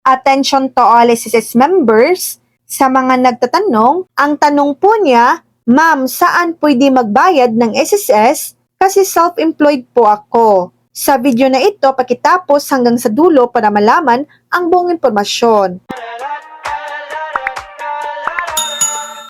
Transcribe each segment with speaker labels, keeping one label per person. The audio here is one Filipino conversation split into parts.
Speaker 1: Attention to all SSS members. Sa mga nagtatanong, ang tanong po niya, Ma'am, saan pwede magbayad ng SSS? Kasi self-employed po ako. Sa video na ito, pakitapos hanggang sa dulo para malaman ang buong impormasyon.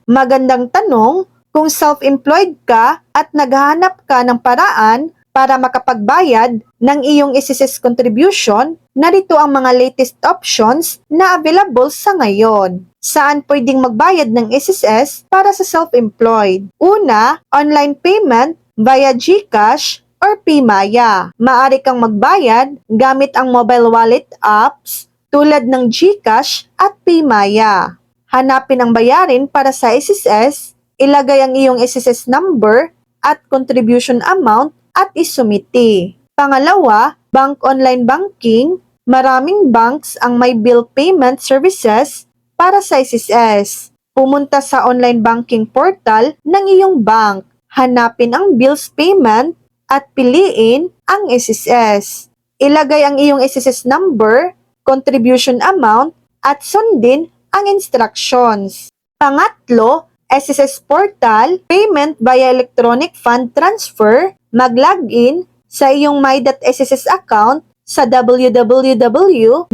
Speaker 1: Magandang tanong, kung self-employed ka at naghahanap ka ng paraan para makapagbayad ng iyong SSS contribution, narito ang mga latest options na available sa ngayon. Saan pwedeng magbayad ng SSS para sa self-employed? Una, online payment via GCash or PMaya. Maaari kang magbayad gamit ang mobile wallet apps tulad ng GCash at PMaya. Hanapin ang bayarin para sa SSS, ilagay ang iyong SSS number at contribution amount at isumiti. Pangalawa, bank online banking. Maraming banks ang may bill payment services para sa SSS. Pumunta sa online banking portal ng iyong bank. Hanapin ang bills payment at piliin ang SSS. Ilagay ang iyong SSS number, contribution amount at sundin ang instructions. Pangatlo, SSS portal, payment via electronic fund transfer. Mag-login sa iyong my.sss account sa www.sss.gov.ph.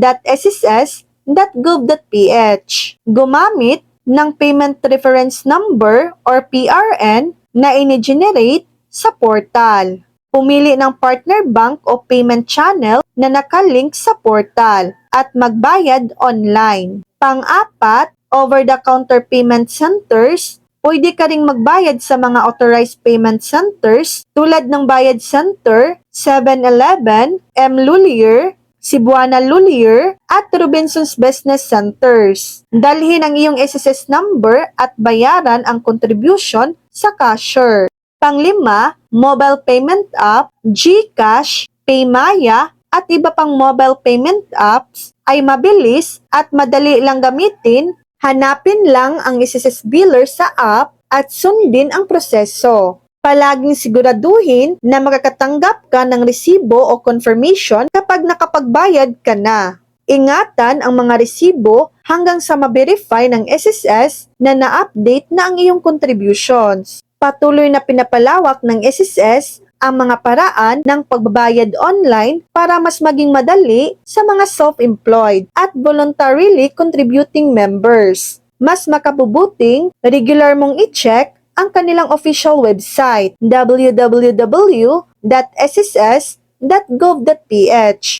Speaker 1: Gumamit ng payment reference number or PRN na ini-generate sa portal. Pumili ng partner bank o payment channel na nakalink sa portal at magbayad online. Pang-apat, over-the-counter payment centers. Pwede ka ring magbayad sa mga authorized payment centers tulad ng Bayad Center, 7-Eleven, M. Lulier, Cebuana Lulier, at Robinson's Business Centers. Dalhin ang iyong SSS number at bayaran ang contribution sa cashier. Panglima, mobile payment app, GCash, PayMaya, at iba pang mobile payment apps ay mabilis at madali lang gamitin. Hanapin lang ang SSS biller sa app at sundin ang proseso. Palaging siguraduhin na makakatanggap ka ng resibo o confirmation kapag nakapagbayad ka na. Ingatan ang mga resibo hanggang sa ma-verify ng SSS na na-update na ang iyong contributions. Patuloy na pinapalawak ng SSS ang mga paraan ng pagbabayad online para mas maging madali sa mga self-employed at voluntarily contributing members. Mas makabubuting, regular mong i-check ang kanilang official website www.sss.gov.ph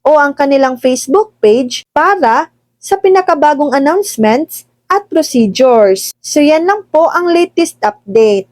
Speaker 1: o ang kanilang Facebook page para sa pinakabagong announcements at procedures. So yan lang po ang latest update.